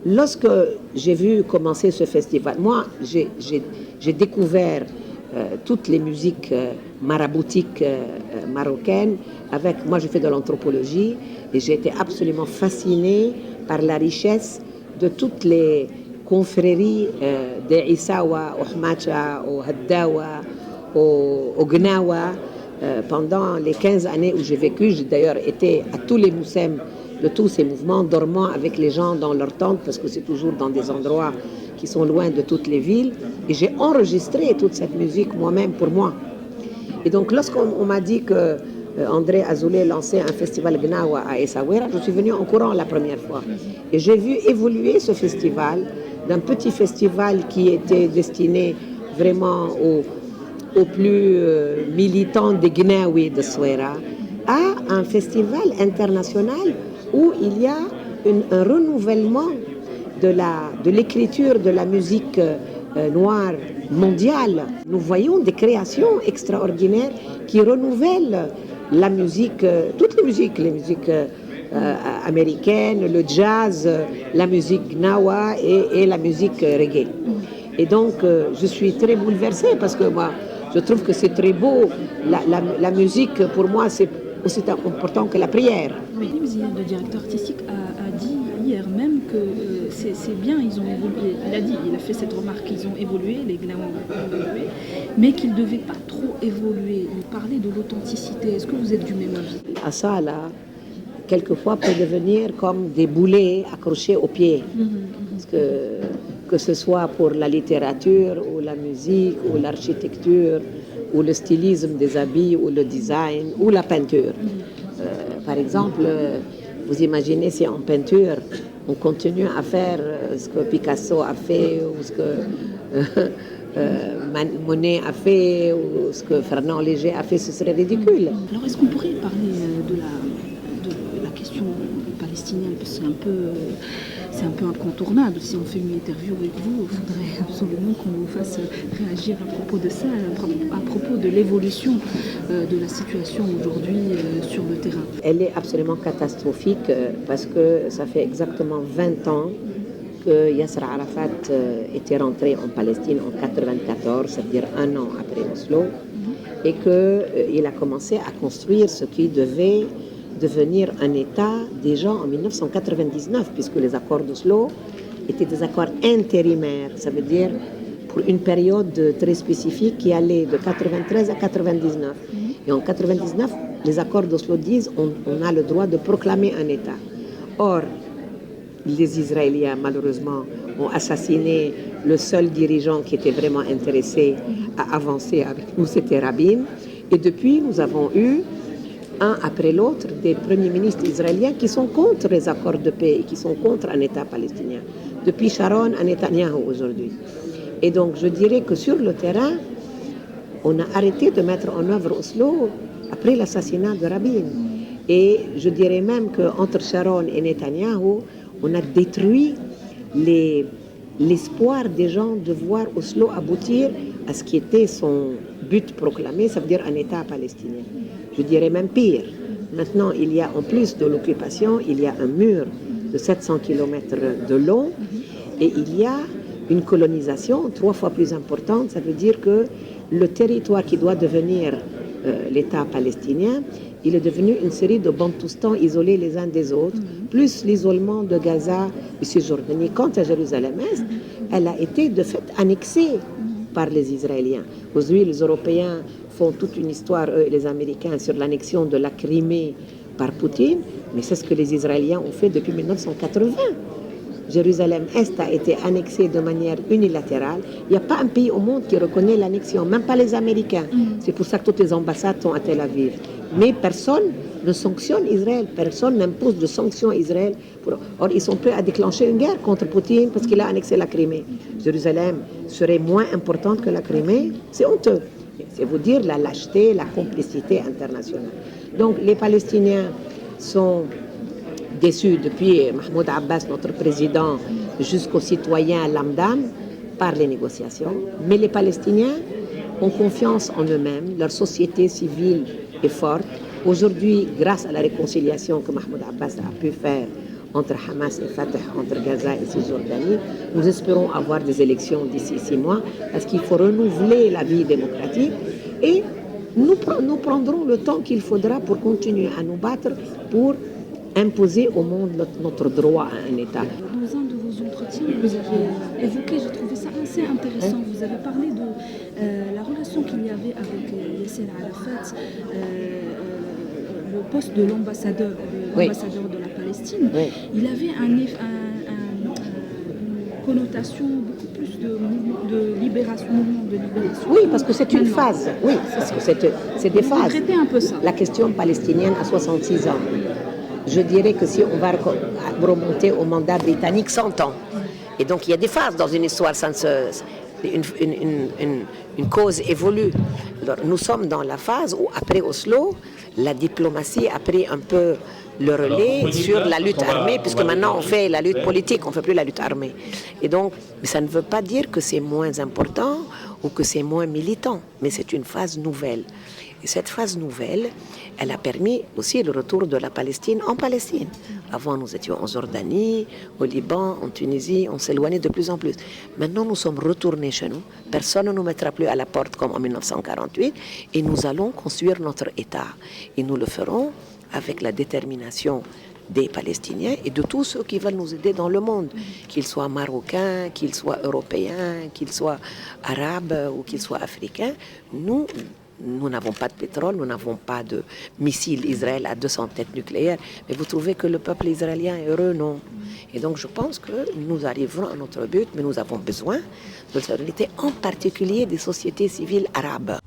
lorsque j'ai vu commencer ce festival, moi, j'ai découvert toutes les musiques maraboutiques marocaines. Moi, j'ai fait de l'anthropologie et j'ai été absolument fascinée par la richesse de toutes les confréries des Issawa, au Hmacha, au Haddawa, au Gnawa. Pendant les 15 années où j'ai vécu, j'ai d'ailleurs été à tous les moussem de tous ces mouvements, dormant avec les gens dans leurs tentes, parce que c'est toujours dans des endroits qui sont loin de toutes les villes. Et j'ai enregistré toute cette musique moi-même pour moi. Et donc, lorsqu'on m'a dit que André Azoulay lançait un festival Gnawa à Essaouira, je suis venue en courant la première fois. Et j'ai vu évoluer ce festival d'un petit festival qui était destiné vraiment aux plus militants des Gnawi de Souera à un festival international où il y a un renouvellement de l'écriture de la musique noire mondiale. Nous voyons des créations extraordinaires qui renouvellent la musique, toutes les musiques américaines, le jazz, la musique gnawa et la musique reggae. Et donc, je suis très bouleversée parce que moi, je trouve que c'est très beau. La musique, pour moi, c'est aussi important que la prière. Oui, le directeur artistique a dit hier même que c'est bien, ils ont évolué. Il a fait cette remarque, ils ont évolué, les Gnawa ont évolué, mais qu'ils ne devaient pas trop évoluer. Il parlait de l'authenticité. Est-ce que vous êtes du même avis? À ça, là, quelquefois, peut devenir comme des boulets accrochés aux pieds. Parce que ce soit pour la littérature, ou la musique, ou l'architecture, ou le stylisme des habits, ou le design, ou la peinture. Par exemple, vous imaginez si en peinture, on continue à faire ce que Picasso a fait, ou ce que Monet a fait, ou ce que Fernand Léger a fait, ce serait ridicule. Alors, est-ce qu'on pourrait parler de la question palestinienne, parce que c'est un peu incontournable. Si on fait une interview avec vous, il faudrait absolument qu'on vous fasse réagir à propos de ça, à propos de l'évolution de la situation aujourd'hui sur le terrain. Elle est absolument catastrophique parce que ça fait exactement 20 ans que Yasser Arafat était rentré en Palestine en 1994, c'est-à-dire un an après Oslo, et qu'il a commencé à construire ce qui devait devenir un État déjà en 1999, puisque les accords d'Oslo étaient des accords intérimaires, ça veut dire pour une période très spécifique qui allait de 93 à 99. Et en 99, les accords d'Oslo disent on a le droit de proclamer un État. Or, les Israéliens, malheureusement, ont assassiné le seul dirigeant qui était vraiment intéressé à avancer avec nous, c'était Rabin. Et depuis, nous avons eu un après l'autre des premiers ministres israéliens qui sont contre les accords de paix et qui sont contre un État palestinien. Depuis Sharon à Netanyahou aujourd'hui. Et donc je dirais que sur le terrain, on a arrêté de mettre en œuvre Oslo après l'assassinat de Rabin. Et je dirais même qu'entre Sharon et Netanyahou, on a détruit l'espoir des gens de voir Oslo aboutir à ce qui était son but proclamé, ça veut dire un État palestinien. Je dirais même pire. Maintenant, il y a en plus de l'occupation, il y a un mur de 700 km de long et il y a une colonisation 3 fois plus importante. Ça veut dire que le territoire qui doit devenir l'État palestinien, il est devenu une série de bantoustans isolés les uns des autres, plus l'isolement de Gaza et Cisjordanie. Quant à Jérusalem-Est, elle a été de fait annexée par les Israéliens. Aujourd'hui, les Européens font toute une histoire, eux et les Américains, sur l'annexion de la Crimée par Poutine, mais c'est ce que les Israéliens ont fait depuis 1980. Jérusalem-Est a été annexée de manière unilatérale. Il n'y a pas un pays au monde qui reconnaît l'annexion, même pas les Américains. C'est pour ça que toutes les ambassades sont à Tel Aviv. Mais personne ne sanctionne Israël, personne n'impose de sanctions à Israël. Or, ils sont prêts à déclencher une guerre contre Poutine parce qu'il a annexé la Crimée. Jérusalem serait moins importante que la Crimée. C'est honteux. C'est vous dire la lâcheté, la complicité internationale. Donc, les Palestiniens sont déçus depuis Mahmoud Abbas, notre président, jusqu'aux citoyens lambda par les négociations. Mais les Palestiniens ont confiance en eux-mêmes, leur société civile est forte. Aujourd'hui, grâce à la réconciliation que Mahmoud Abbas a pu faire entre Hamas et Fatah, entre Gaza et Cisjordanie. Nous espérons avoir des élections d'ici 6 mois parce qu'il faut renouveler la vie démocratique et nous prendrons le temps qu'il faudra pour continuer à nous battre pour imposer au monde notre droit à un État. Dans un de vos entretiens, vous avez évoqué, j'ai trouvé ça assez intéressant, vous avez parlé de la relation qu'il y avait avec Yasser Arafat, le poste de l'ambassadeur de la Palestine. Oui. Il avait une connotation beaucoup plus de libération, mouvement de libération. Oui, parce que c'est une phase. Oui, parce que c'est des phases. Regrettez un peu ça. La question palestinienne a 66 ans. Je dirais que si on va remonter au mandat britannique, 100 ans. Et donc il y a des phases dans une histoire, une cause évolue. Alors, nous sommes dans la phase où, après Oslo, la diplomatie a pris un peu le relais sur la lutte armée, puisque maintenant on fait la lutte politique, on ne fait plus la lutte armée. Et donc, ça ne veut pas dire que c'est moins important ou que c'est moins militant, mais c'est une phase nouvelle. Et cette phase nouvelle, elle a permis aussi le retour de la Palestine en Palestine. Avant, nous étions en Jordanie, au Liban, en Tunisie, on s'éloignait de plus en plus. Maintenant, nous sommes retournés chez nous. Personne ne nous mettra plus à la porte comme en 1948 et nous allons construire notre État. Et nous le ferons avec la détermination des Palestiniens et de tous ceux qui veulent nous aider dans le monde, qu'ils soient marocains, qu'ils soient européens, qu'ils soient arabes ou qu'ils soient africains. Nous n'avons pas de pétrole, nous n'avons pas de missiles. Israël a 200 têtes nucléaires. Mais vous trouvez que le peuple israélien est heureux? Non. Et donc je pense que nous arriverons à notre but, mais nous avons besoin de solidarité, en particulier des sociétés civiles arabes.